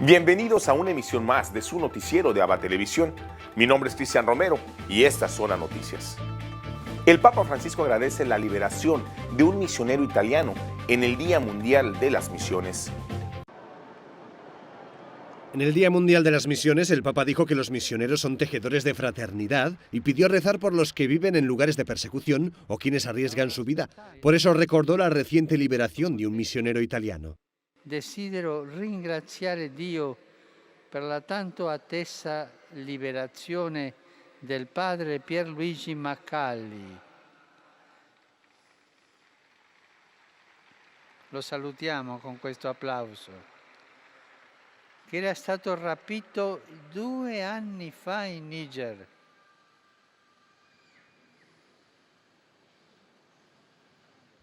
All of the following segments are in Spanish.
Bienvenidos a una emisión más de su noticiero de ABA Televisión. Mi nombre es Cristian Romero y estas son las noticias. El Papa Francisco agradece la liberación de un misionero italiano en el Día Mundial de las Misiones. En el Día Mundial de las Misiones, el Papa dijo que los misioneros son tejedores de fraternidad y pidió rezar por los que viven en lugares de persecución o quienes arriesgan su vida. Por eso recordó la reciente liberación de un misionero italiano. Desidero ringraziare Dio per la tanto attesa liberazione del padre Pierluigi Maccalli. Lo salutiamo con questo applauso. Che era stato rapito 2 anni fa in Niger.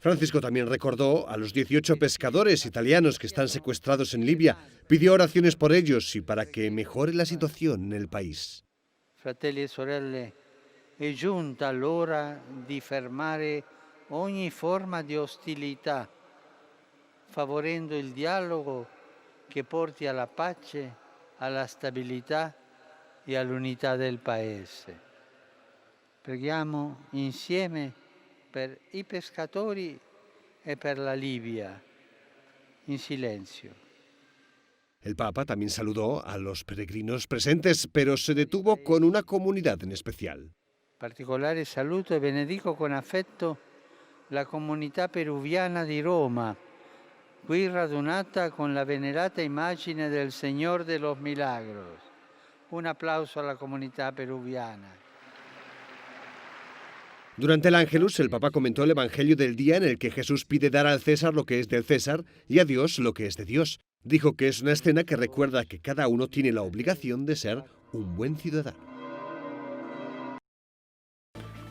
Francisco también recordó a los 18 pescadores italianos que están secuestrados en Libia. Pidió oraciones por ellos y para que mejore la situación en el país. Fratelli e sorelle, è giunta l'ora di fermare ogni forma di ostilità, favorendo il dialogo che porti alla pace, alla stabilità e all'unità del Paese. Preghiamo insieme per i pescatori e per la Libia, in silenzio. El Papa también saludó a los peregrinos presentes, pero se detuvo con una comunidad en especial. Particolare saluto e benedico con affetto la comunità peruviana di Roma, qui radunata con la venerata immagine del Señor de los Milagros. Un applauso alla comunità peruviana. Durante el Ángelus, el Papa comentó el Evangelio del día en el que Jesús pide dar al César lo que es del César y a Dios lo que es de Dios. Dijo que es una escena que recuerda que cada uno tiene la obligación de ser un buen ciudadano.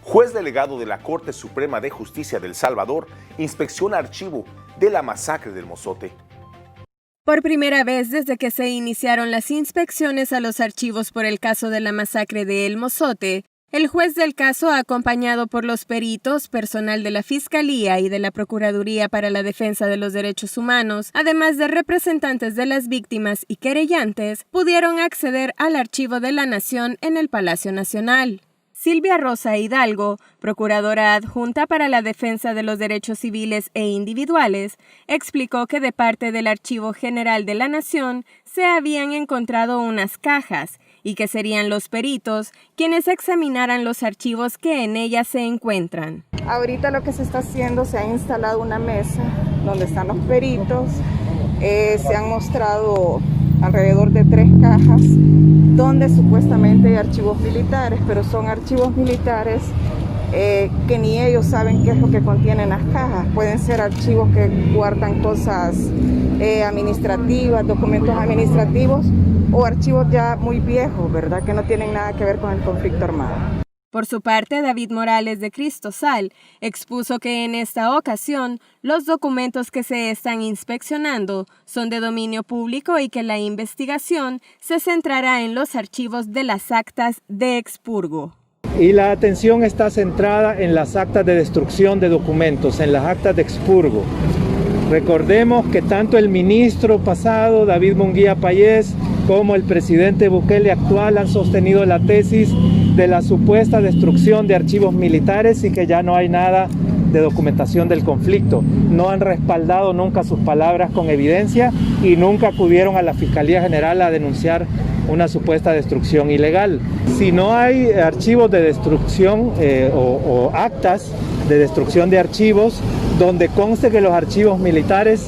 Juez delegado de la Corte Suprema de Justicia de El Salvador inspecciona archivo de la masacre del Mozote. Por primera vez desde que se iniciaron las inspecciones a los archivos por el caso de la masacre de El Mozote, el juez del caso, acompañado por los peritos, personal de la Fiscalía y de la Procuraduría para la Defensa de los Derechos Humanos, además de representantes de las víctimas y querellantes, pudieron acceder al Archivo de la Nación en el Palacio Nacional. Silvia Rosa Hidalgo, procuradora adjunta para la defensa de los derechos civiles e individuales, explicó que de parte del Archivo General de la Nación se habían encontrado unas cajas y que serían los peritos quienes examinaran los archivos que en ellas se encuentran. Ahorita lo que se está haciendo, se ha instalado una mesa donde están los peritos, se han mostrado alrededor de 3 cajas donde supuestamente hay archivos militares, pero son archivos militares que ni ellos saben qué es lo que contienen las cajas. Pueden ser archivos que guardan cosas administrativas, documentos administrativos o archivos ya muy viejos, ¿verdad? Que no tienen nada que ver con el conflicto armado. Por su parte, David Morales de Cristosal expuso que en esta ocasión los documentos que se están inspeccionando son de dominio público y que la investigación se centrará en los archivos de las actas de expurgo. Y la atención está centrada en las actas de destrucción de documentos, en las actas de expurgo. Recordemos que tanto el ministro pasado, David Munguía Payés, como el presidente Bukele actual han sostenido la tesis de la supuesta destrucción de archivos militares y que ya no hay nada de documentación del conflicto. No han respaldado nunca sus palabras con evidencia y nunca acudieron a la Fiscalía General a denunciar una supuesta destrucción ilegal. Si no hay archivos de destrucción o actas de destrucción de archivos donde conste que los archivos militares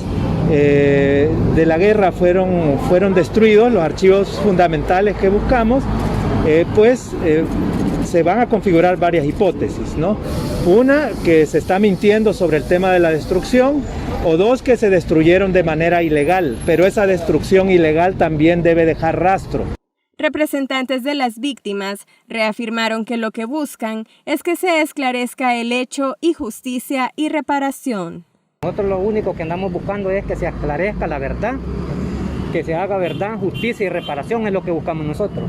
de la guerra fueron destruidos, los archivos fundamentales que buscamos, se van a configurar varias hipótesis, ¿no? Una, que se está mintiendo sobre el tema de la destrucción, o 2, que se destruyeron de manera ilegal, pero esa destrucción ilegal también debe dejar rastro. Representantes de las víctimas reafirmaron que lo que buscan es que se esclarezca el hecho y justicia y reparación. Nosotros lo único que andamos buscando es que se esclarezca la verdad, que se haga verdad, justicia y reparación es lo que buscamos nosotros.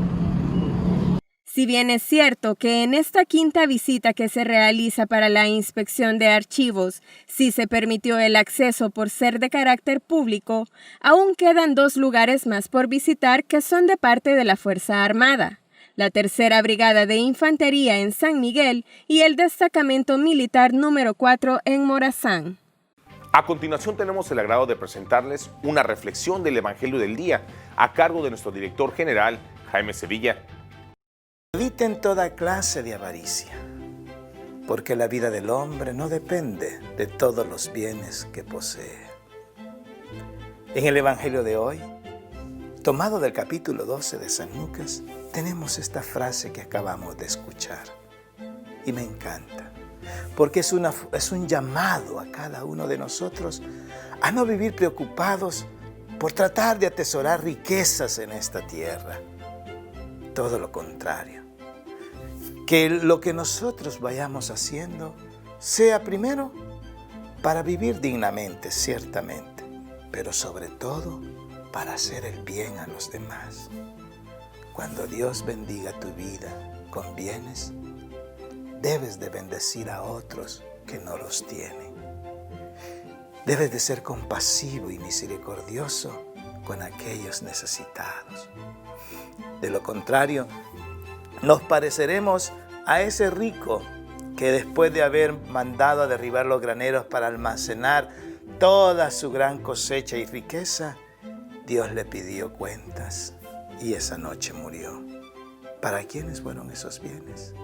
Si bien es cierto que en esta quinta visita que se realiza para la inspección de archivos sí se permitió el acceso por ser de carácter público, aún quedan 2 lugares más por visitar que son de parte de la Fuerza Armada: la Tercera Brigada de Infantería en San Miguel y el Destacamento Militar número 4 en Morazán. A continuación tenemos el agrado de presentarles una reflexión del Evangelio del Día a cargo de nuestro director general, Jaime Sevilla. Eviten toda clase de avaricia, porque la vida del hombre no depende de todos los bienes que posee. En el Evangelio de hoy, tomado del capítulo 12 de San Lucas, tenemos esta frase que acabamos de escuchar. Y me encanta, porque es un llamado a cada uno de nosotros a no vivir preocupados por tratar de atesorar riquezas en esta tierra. Todo lo contrario. Que lo que nosotros vayamos haciendo sea primero para vivir dignamente, ciertamente, pero sobre todo para hacer el bien a los demás. Cuando Dios bendiga tu vida con bienes, debes de bendecir a otros que no los tienen. Debes de ser compasivo y misericordioso con aquellos necesitados. De lo contrario, nos pareceremos a ese rico que después de haber mandado a derribar los graneros para almacenar toda su gran cosecha y riqueza, Dios le pidió cuentas y esa noche murió. ¿Para quiénes fueron esos bienes?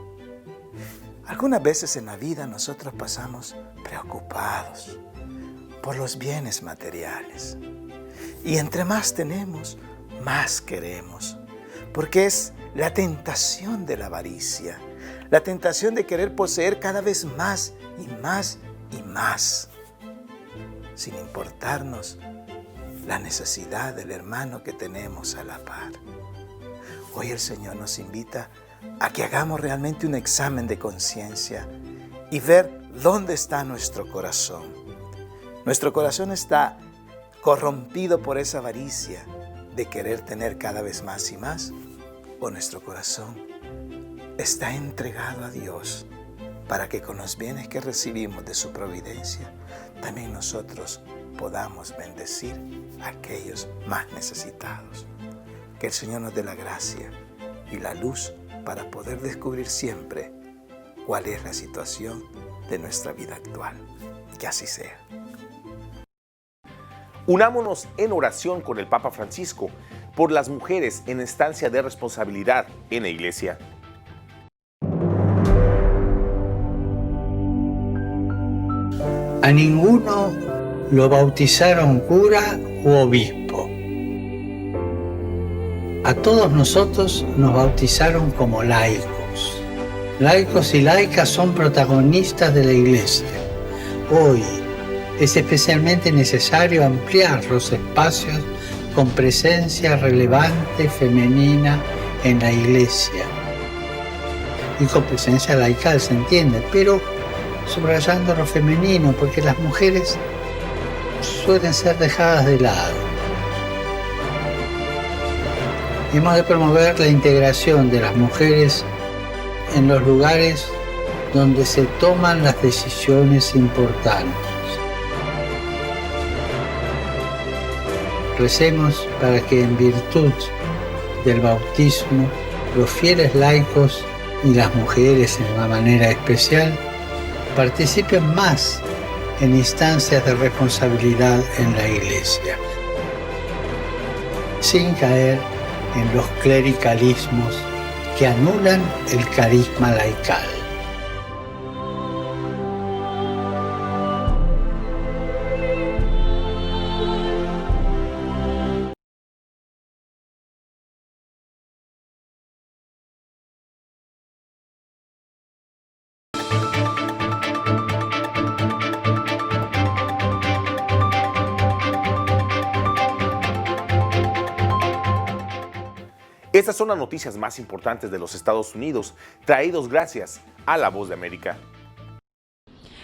Algunas veces en la vida nosotros pasamos preocupados por los bienes materiales. Y entre más tenemos, más queremos. Porque es la tentación de la avaricia, la tentación de querer poseer cada vez más y más y más, sin importarnos la necesidad del hermano que tenemos a la par. Hoy el Señor nos invita a que hagamos realmente un examen de conciencia y ver dónde está nuestro corazón. Nuestro corazón está corrompido por esa avaricia de querer tener cada vez más y más, o nuestro corazón está entregado a Dios para que con los bienes que recibimos de su providencia, también nosotros podamos bendecir a aquellos más necesitados. Que el Señor nos dé la gracia y la luz para poder descubrir siempre cuál es la situación de nuestra vida actual. Que así sea. Unámonos en oración con el Papa Francisco por las mujeres en estancia de responsabilidad en la Iglesia. A ninguno lo bautizaron cura u obispo. A todos nosotros nos bautizaron como laicos. Laicos y laicas son protagonistas de la Iglesia. Hoy es especialmente necesario ampliar los espacios con presencia relevante femenina en la Iglesia. Y con presencia laical se entiende, pero subrayando lo femenino, porque las mujeres suelen ser dejadas de lado. Hemos de promover la integración de las mujeres en los lugares donde se toman las decisiones importantes. Recemos para que en virtud del bautismo los fieles laicos y las mujeres en una manera especial participen más en instancias de responsabilidad en la Iglesia, sin caer en los clericalismos que anulan el carisma laical. Estas son las noticias más importantes de los Estados Unidos, traídos gracias a La Voz de América.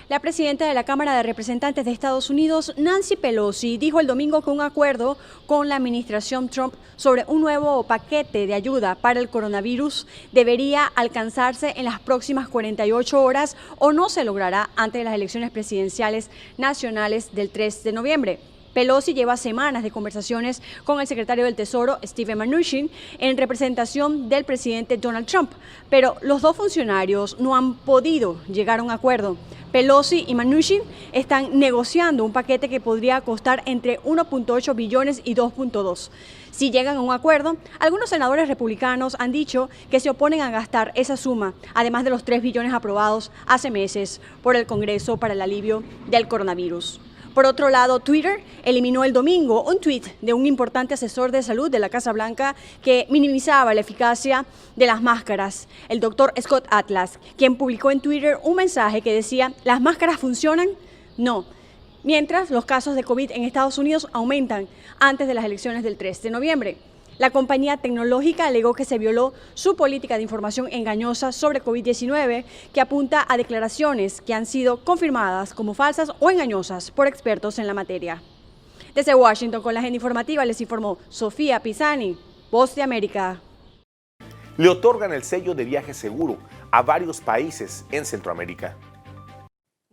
La presidenta de la Cámara de Representantes de Estados Unidos, Nancy Pelosi, dijo el domingo que un acuerdo con la administración Trump sobre un nuevo paquete de ayuda para el coronavirus debería alcanzarse en las próximas 48 horas o no se logrará antes de las elecciones presidenciales nacionales del 3 de noviembre. Pelosi lleva semanas de conversaciones con el secretario del Tesoro, Steven Mnuchin, en representación del presidente Donald Trump, pero los dos funcionarios no han podido llegar a un acuerdo. Pelosi y Mnuchin están negociando un paquete que podría costar entre 1.8 billones y 2.2. Si llegan a un acuerdo, algunos senadores republicanos han dicho que se oponen a gastar esa suma, además de los 3 billones aprobados hace meses por el Congreso para el alivio del coronavirus. Por otro lado, Twitter eliminó el domingo un tuit de un importante asesor de salud de la Casa Blanca que minimizaba la eficacia de las máscaras, el doctor Scott Atlas, quien publicó en Twitter un mensaje que decía: ¿las máscaras funcionan? No. Mientras los casos de COVID en Estados Unidos aumentan antes de las elecciones del 3 de noviembre. La compañía tecnológica alegó que se violó su política de información engañosa sobre COVID-19, que apunta a declaraciones que han sido confirmadas como falsas o engañosas por expertos en la materia. Desde Washington, con la agenda informativa, les informó Sofía Pisani, Voz de América. Le otorgan el sello de viaje seguro a varios países en Centroamérica.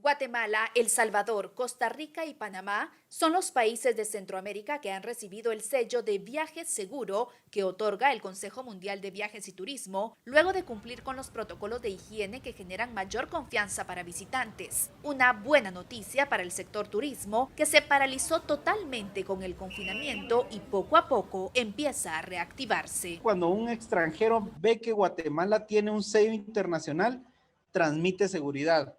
Guatemala, El Salvador, Costa Rica y Panamá son los países de Centroamérica que han recibido el sello de viaje seguro que otorga el Consejo Mundial de Viajes y Turismo luego de cumplir con los protocolos de higiene que generan mayor confianza para visitantes. Una buena noticia para el sector turismo que se paralizó totalmente con el confinamiento y poco a poco empieza a reactivarse. Cuando un extranjero ve que Guatemala tiene un sello internacional, transmite seguridad.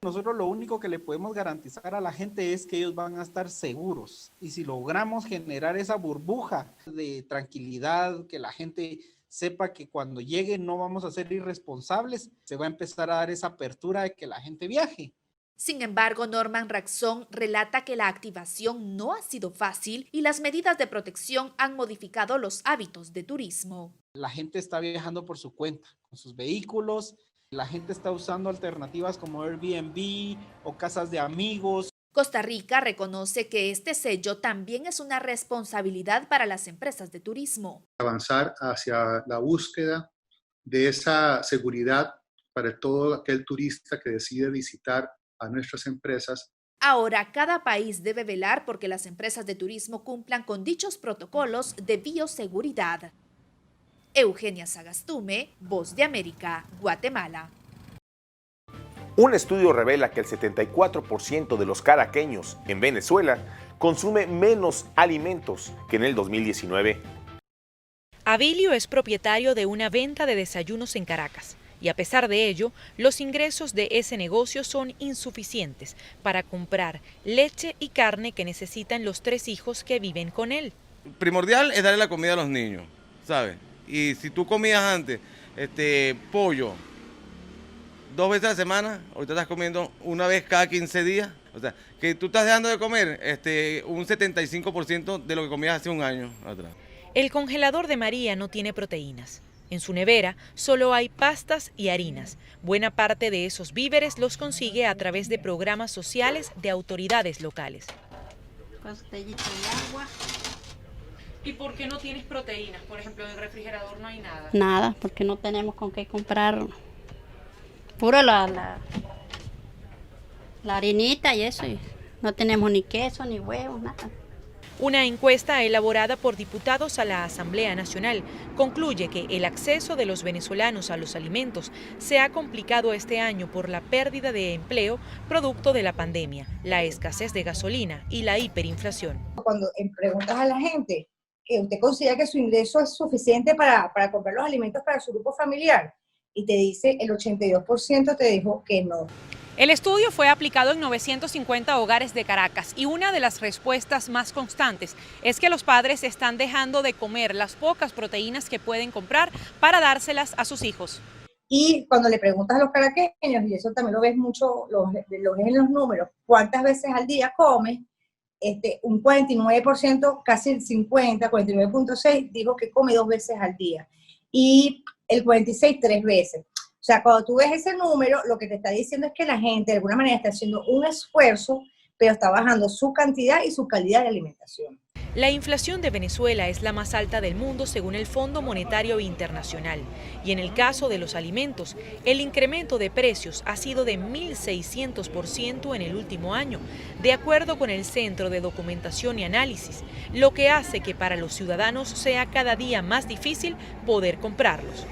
Nosotros lo único que le podemos garantizar a la gente es que ellos van a estar seguros. Y si logramos generar esa burbuja de tranquilidad, que la gente sepa que cuando llegue no vamos a ser irresponsables, se va a empezar a dar esa apertura de que la gente viaje. Sin embargo, Norman Raxón relata que la activación no ha sido fácil y las medidas de protección han modificado los hábitos de turismo. La gente está viajando por su cuenta, con sus vehículos. La gente está usando alternativas como Airbnb o casas de amigos. Costa Rica reconoce que este sello también es una responsabilidad para las empresas de turismo. Avanzar hacia la búsqueda de esa seguridad para todo aquel turista que decide visitar a nuestras empresas. Ahora, cada país debe velar porque las empresas de turismo cumplan con dichos protocolos de bioseguridad. Eugenia Sagastume, Voz de América, Guatemala. Un estudio revela que el 74% de los caraqueños en Venezuela consume menos alimentos que en el 2019. Abilio es propietario de una venta de desayunos en Caracas y a pesar de ello, los ingresos de ese negocio son insuficientes para comprar leche y carne que necesitan los 3 hijos que viven con él. Primordial es darle la comida a los niños, ¿sabes? Y si tú comías antes pollo 2 veces a la semana, ahorita estás comiendo una vez cada 15 días. O sea, que tú estás dejando de comer un 75% de lo que comías hace un año atrás. El congelador de María no tiene proteínas. En su nevera solo hay pastas y harinas. Buena parte de esos víveres los consigue a través de programas sociales de autoridades locales. Botellita de agua. ¿Y por qué no tienes proteínas? Por ejemplo, en el refrigerador no hay nada. Nada, porque no tenemos con qué comprar. Puro la harinita y eso. Y no tenemos ni queso, ni huevos, nada. Una encuesta elaborada por diputados a la Asamblea Nacional concluye que el acceso de los venezolanos a los alimentos se ha complicado este año por la pérdida de empleo producto de la pandemia, la escasez de gasolina y la hiperinflación. Cuando preguntas a la gente que usted considera que su ingreso es suficiente para comprar los alimentos para su grupo familiar, y te dice el 82% te dijo que no. El estudio fue aplicado en 950 hogares de Caracas y una de las respuestas más constantes es que los padres están dejando de comer las pocas proteínas que pueden comprar para dárselas a sus hijos. Y cuando le preguntas a los caraqueños, y eso también lo ves mucho, lo ves en los números, ¿cuántas veces al día comes? Un 49%, casi el 50, 49.6, dijo que come 2 veces al día. Y el 46, 3 veces. O sea, cuando tú ves ese número, lo que te está diciendo es que la gente de alguna manera está haciendo un esfuerzo, pero está bajando su cantidad y su calidad de alimentación. La inflación de Venezuela es la más alta del mundo según el Fondo Monetario Internacional. Y en el caso de los alimentos, el incremento de precios ha sido de 1.600% en el último año, de acuerdo con el Centro de Documentación y Análisis, lo que hace que para los ciudadanos sea cada día más difícil poder comprarlos.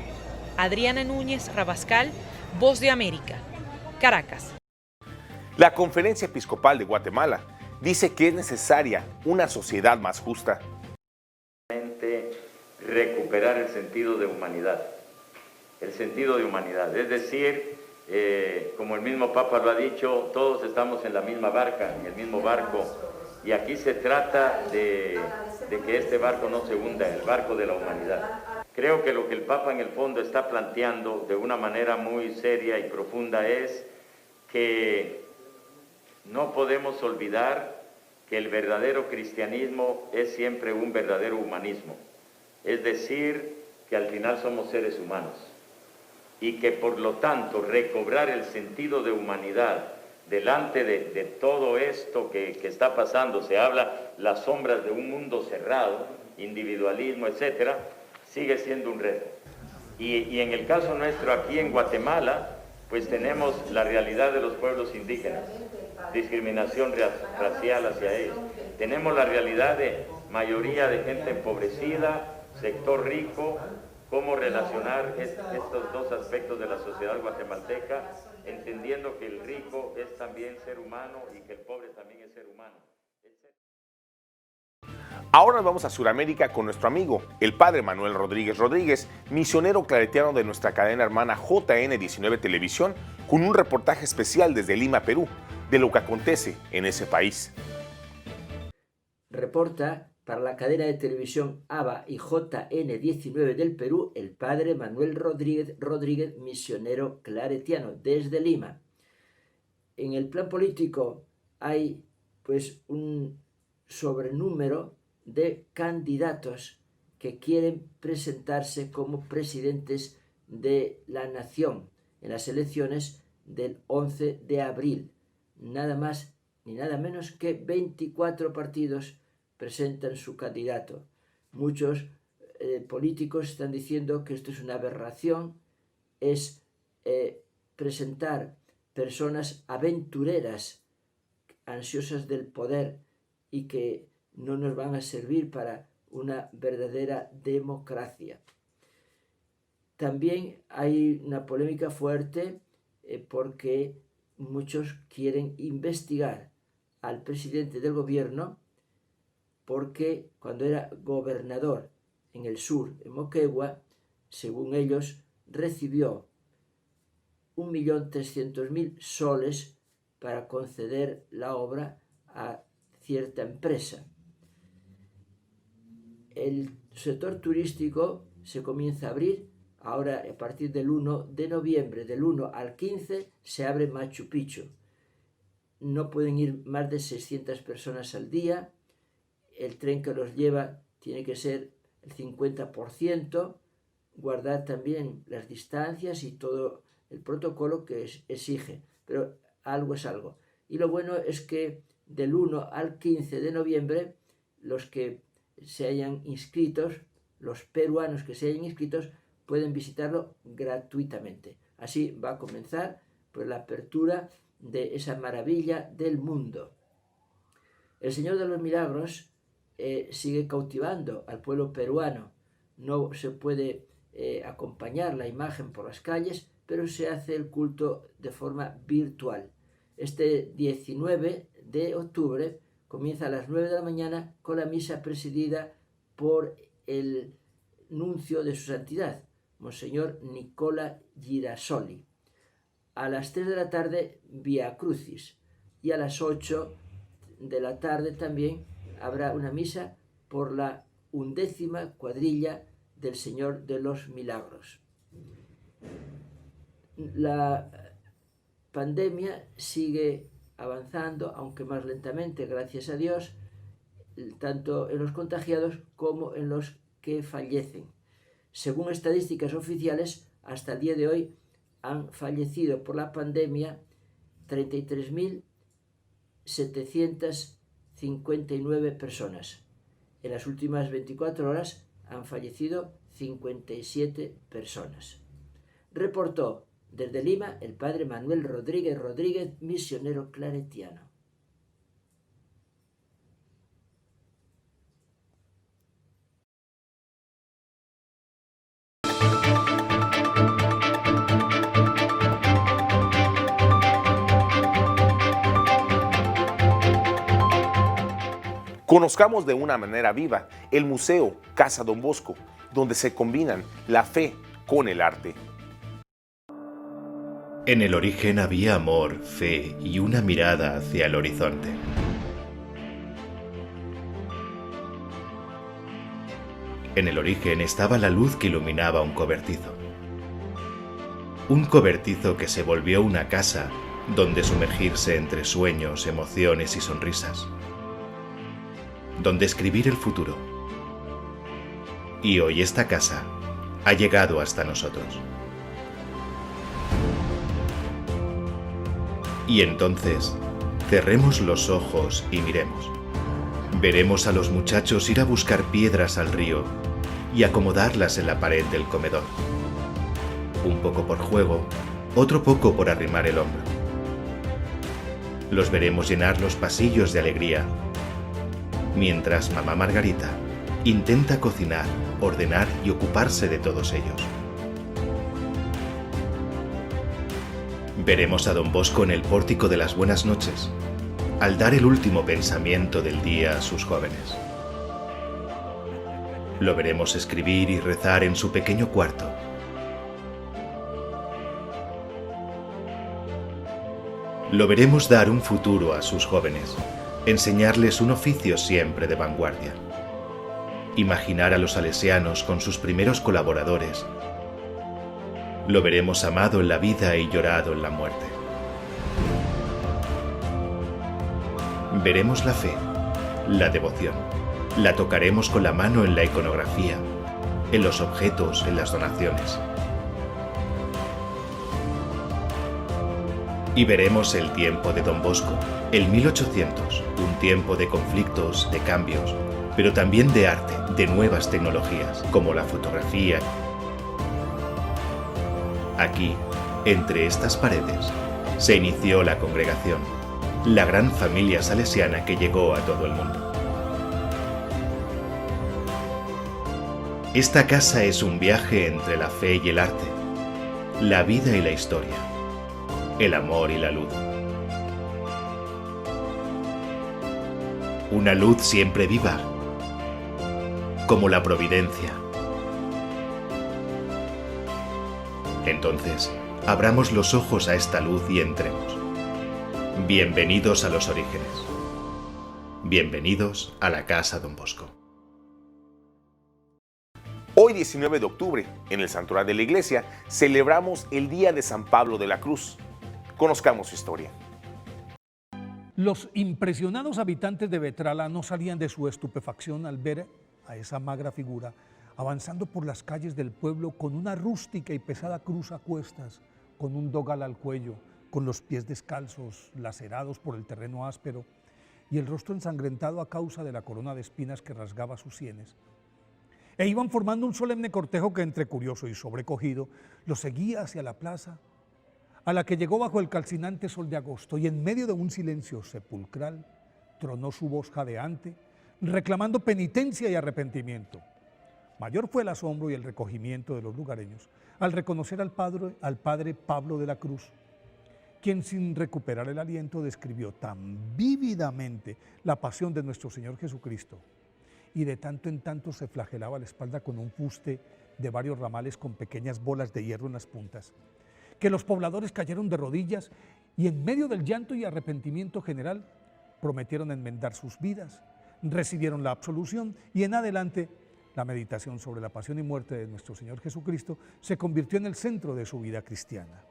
Adriana Núñez Rabascal, Voz de América, Caracas. La Conferencia Episcopal de Guatemala dice que es necesaria una sociedad más justa. Recuperar el sentido de humanidad. El sentido de humanidad. Es decir, como el mismo Papa lo ha dicho, todos estamos en la misma barca, en el mismo barco. Y aquí se trata de que este barco no se hunda, el barco de la humanidad. Creo que lo que el Papa en el fondo está planteando de una manera muy seria y profunda es que no podemos olvidar que el verdadero cristianismo es siempre un verdadero humanismo. Es decir, que al final somos seres humanos y que por lo tanto recobrar el sentido de humanidad delante de todo esto que está pasando, se habla las sombras de un mundo cerrado, individualismo, etcétera, sigue siendo un reto. Y en el caso nuestro aquí en Guatemala, pues tenemos la realidad de los pueblos indígenas, discriminación racial hacia ellos. Tenemos la realidad de mayoría de gente empobrecida, sector rico, cómo relacionar estos dos aspectos de la sociedad guatemalteca, entendiendo que el rico es también ser humano y que el pobre también es ser humano. Ahora nos vamos a Sudamérica con nuestro amigo, el padre Manuel Rodríguez Rodríguez, misionero claretiano de nuestra cadena hermana JN19 Televisión, con un reportaje especial desde Lima, Perú, de lo que acontece en ese país. Reporta para la cadena de televisión ABA y JN19 del Perú el padre Manuel Rodríguez Rodríguez, misionero claretiano desde Lima. En el plan político hay pues un sobrenúmero de candidatos que quieren presentarse como presidentes de la nación en las elecciones del 11 de abril. Nada más ni nada menos que 24 partidos presentan su candidato. Muchos políticos están diciendo que esto es una aberración, es presentar personas aventureras, ansiosas del poder y que no nos van a servir para una verdadera democracia. También hay una polémica fuerte porque muchos quieren investigar al presidente del gobierno porque cuando era gobernador en el sur, en Moquegua, según ellos, recibió 1.300.000 soles para conceder la obra a cierta empresa. El sector turístico se comienza a abrir. Ahora, a partir del 1 de noviembre, del 1 al 15, se abre Machu Picchu. No pueden ir más de 600 personas al día. El tren que los lleva tiene que ser el 50%, guardar también las distancias y todo el protocolo que exige, pero algo es algo. Y lo bueno es que del 1 al 15 de noviembre, los que se hayan inscritos, los peruanos que se hayan inscritos, pueden visitarlo gratuitamente. Así va a comenzar pues, la apertura de esa maravilla del mundo. El Señor de los Milagros sigue cautivando al pueblo peruano. No se puede acompañar la imagen por las calles, pero se hace el culto de forma virtual. Este 19 de octubre comienza a las 9 de la mañana con la misa presidida por el nuncio de su santidad, Monseñor Nicola Girasoli. A las 3 de la tarde, Vía Crucis. Y a las 8 de la tarde también habrá una misa por la 11ª cuadrilla del Señor de los Milagros. La pandemia sigue avanzando, aunque más lentamente, gracias a Dios, tanto en los contagiados como en los que fallecen. Según estadísticas oficiales, hasta el día de hoy han fallecido por la pandemia 33.759 personas. En las últimas 24 horas han fallecido 57 personas. Reportó desde Lima el padre Manuel Rodríguez Rodríguez, misionero claretiano. Conozcamos de una manera viva el Museo Casa Don Bosco, donde se combinan la fe con el arte. En el origen había amor, fe y una mirada hacia el horizonte. En el origen estaba la luz que iluminaba un cobertizo. Un cobertizo que se volvió una casa donde sumergirse entre sueños, emociones y sonrisas. Donde escribir el futuro. Y hoy esta casa ha llegado hasta nosotros. Y entonces, cerremos los ojos y miremos. Veremos a los muchachos ir a buscar piedras al río y acomodarlas en la pared del comedor. Un poco por juego, otro poco por arrimar el hombro. Los veremos llenar los pasillos de alegría, mientras mamá Margarita intenta cocinar, ordenar y ocuparse de todos ellos. Veremos a Don Bosco en el pórtico de las buenas noches, al dar el último pensamiento del día a sus jóvenes. Lo veremos escribir y rezar en su pequeño cuarto. Lo veremos dar un futuro a sus jóvenes, enseñarles un oficio siempre de vanguardia. Imaginar a los salesianos con sus primeros colaboradores. Lo veremos amado en la vida y llorado en la muerte. Veremos la fe, la devoción. La tocaremos con la mano en la iconografía, en los objetos, en las donaciones. Y veremos el tiempo de Don Bosco, el 1800, un tiempo de conflictos, de cambios, pero también de arte, de nuevas tecnologías, como la fotografía. Aquí, entre estas paredes, se inició la congregación, la gran familia salesiana que llegó a todo el mundo. Esta casa es un viaje entre la fe y el arte, la vida y la historia, el amor y la luz. Una luz siempre viva, como la providencia. Entonces, abramos los ojos a esta luz y entremos. Bienvenidos a los orígenes. Bienvenidos a la Casa Don Bosco. Hoy, 19 de octubre, en el santuario de la iglesia, celebramos el Día de San Pablo de la Cruz. Conozcamos su historia. Los impresionados habitantes de Vetrala no salían de su estupefacción al ver a esa magra figura avanzando por las calles del pueblo con una rústica y pesada cruz a cuestas, con un dogal al cuello, con los pies descalzos, lacerados por el terreno áspero y el rostro ensangrentado a causa de la corona de espinas que rasgaba sus sienes. E iban formando un solemne cortejo que, entre curioso y sobrecogido, lo seguía hacia la plaza, a la que llegó bajo el calcinante sol de agosto, y en medio de un silencio sepulcral tronó su voz jadeante, reclamando penitencia y arrepentimiento. Mayor fue el asombro y el recogimiento de los lugareños al reconocer al padre Pablo de la Cruz, quien sin recuperar el aliento describió tan vívidamente la pasión de nuestro Señor Jesucristo, y de tanto en tanto se flagelaba la espalda con un fuste de varios ramales con pequeñas bolas de hierro en las puntas, que los pobladores cayeron de rodillas y en medio del llanto y arrepentimiento general prometieron enmendar sus vidas, recibieron la absolución y en adelante la meditación sobre la pasión y muerte de nuestro Señor Jesucristo se convirtió en el centro de su vida cristiana.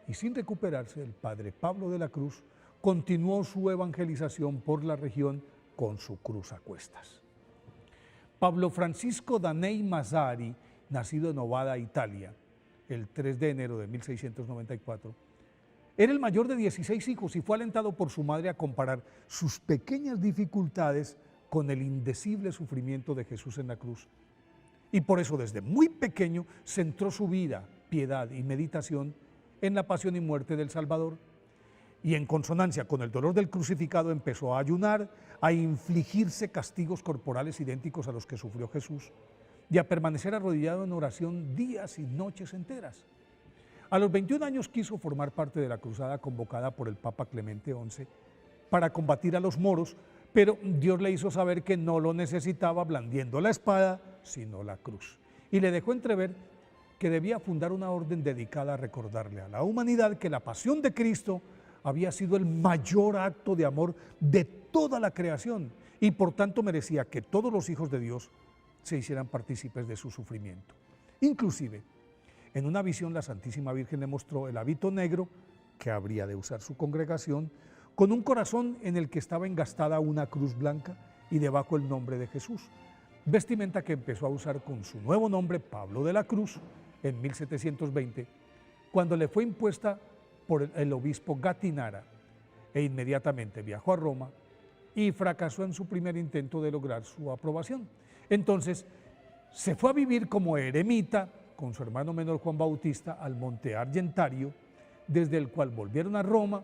Y sin recuperarse, el padre Pablo de la Cruz continuó su evangelización por la región con su cruz a cuestas. Pablo Francisco Danei Mazzari, nacido en Ovada, Italia, el 3 de enero de 1694, era el mayor de 16 hijos y fue alentado por su madre a comparar sus pequeñas dificultades con el indecible sufrimiento de Jesús en la cruz. Y por eso desde muy pequeño centró su vida, piedad y meditación en la pasión y muerte del Salvador. Y en consonancia con el dolor del crucificado empezó a ayunar, a infligirse castigos corporales idénticos a los que sufrió Jesús y a permanecer arrodillado en oración días y noches enteras. A los 21 años quiso formar parte de la cruzada convocada por el Papa Clemente XI para combatir a los moros, pero Dios le hizo saber que no lo necesitaba blandiendo la espada, sino la cruz. Y le dejó entrever que debía fundar una orden dedicada a recordarle a la humanidad que la pasión de Cristo había sido el mayor acto de amor de toda la creación y por tanto merecía que todos los hijos de Dios se hicieran partícipes de su sufrimiento. Inclusive, en una visión la Santísima Virgen le mostró el hábito negro que habría de usar su congregación, con un corazón en el que estaba engastada una cruz blanca y debajo el nombre de Jesús, vestimenta que empezó a usar con su nuevo nombre, Pablo de la Cruz, en 1720, cuando le fue impuesta por el obispo Gattinara, e inmediatamente viajó a Roma y fracasó en su primer intento de lograr su aprobación. Entonces se fue a vivir como eremita con su hermano menor Juan Bautista al Monte Argentario, desde el cual volvieron a Roma,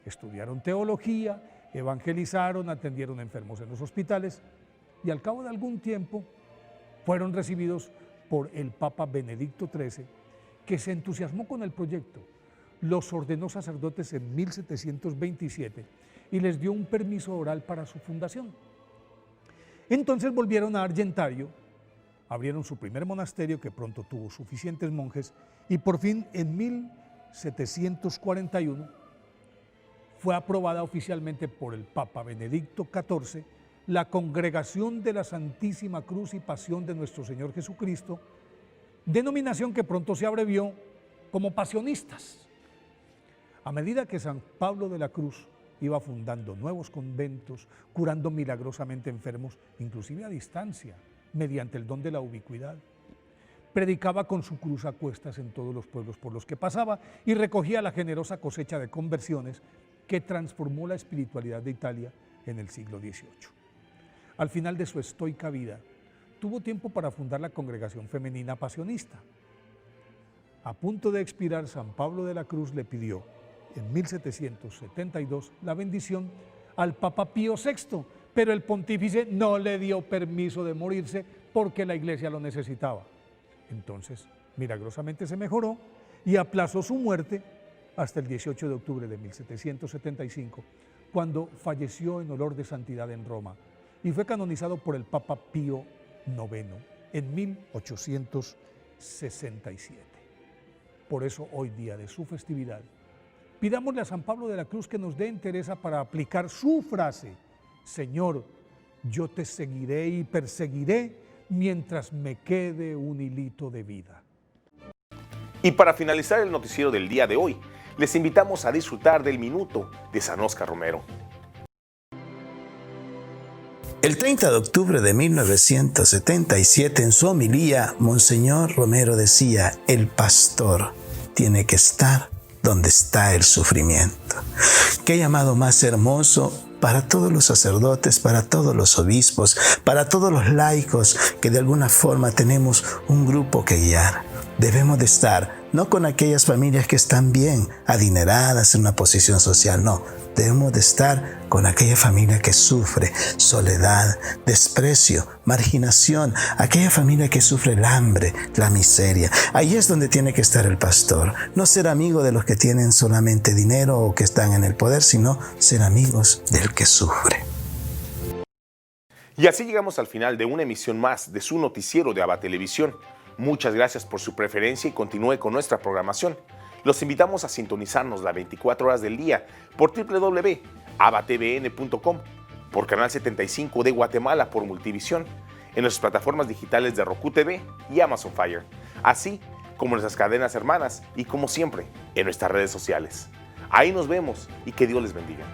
estudiaron teología, evangelizaron, atendieron enfermos en los hospitales y al cabo de algún tiempo fueron recibidos por el Papa Benedicto XIII, que se entusiasmó con el proyecto, los ordenó sacerdotes en 1727 y les dio un permiso oral para su fundación. Entonces volvieron a Argentario, abrieron su primer monasterio que pronto tuvo suficientes monjes y por fin en 1741 fue aprobada oficialmente por el Papa Benedicto XIV la Congregación de la Santísima Cruz y Pasión de Nuestro Señor Jesucristo, denominación que pronto se abrevió como Pasionistas. A medida que San Pablo de la Cruz iba fundando nuevos conventos, curando milagrosamente enfermos, inclusive a distancia, mediante el don de la ubicuidad, predicaba con su cruz a cuestas en todos los pueblos por los que pasaba y recogía la generosa cosecha de conversiones que transformó la espiritualidad de Italia en el siglo XVIII. Al final de su estoica vida, tuvo tiempo para fundar la Congregación Femenina Pasionista. A punto de expirar, San Pablo de la Cruz le pidió, en 1772, la bendición al Papa Pío VI, pero el pontífice no le dio permiso de morirse porque la Iglesia lo necesitaba. Entonces, milagrosamente se mejoró y aplazó su muerte hasta el 18 de octubre de 1775, cuando falleció en olor de santidad en Roma y fue canonizado por el Papa Pío IX en 1867. Por eso, hoy día de su festividad, pidámosle a San Pablo de la Cruz que nos dé entereza para aplicar su frase: Señor, yo te seguiré y perseguiré mientras me quede un hilito de vida. Y para finalizar el noticiero del día de hoy, les invitamos a disfrutar del minuto de San Óscar Romero. El 30 de octubre de 1977, en su homilía, Monseñor Romero decía: el pastor tiene que estar donde está el sufrimiento. Qué llamado más hermoso para todos los sacerdotes, para todos los obispos, para todos los laicos que de alguna forma tenemos un grupo que guiar. Debemos de estar no con aquellas familias que están bien adineradas en una posición social, no. Debemos de estar con aquella familia que sufre soledad, desprecio, marginación, aquella familia que sufre el hambre, la miseria. Ahí es donde tiene que estar el pastor. No ser amigo de los que tienen solamente dinero o que están en el poder, sino ser amigos del que sufre. Y así llegamos al final de una emisión más de su noticiero de ABA Televisión. Muchas gracias por su preferencia y continúe con nuestra programación. Los invitamos a sintonizarnos las 24 horas del día por www.abatvn.com, por Canal 75 de Guatemala por Multivisión, en nuestras plataformas digitales de Roku TV y Amazon Fire, así como en nuestras cadenas hermanas y como siempre en nuestras redes sociales. Ahí nos vemos y que Dios les bendiga.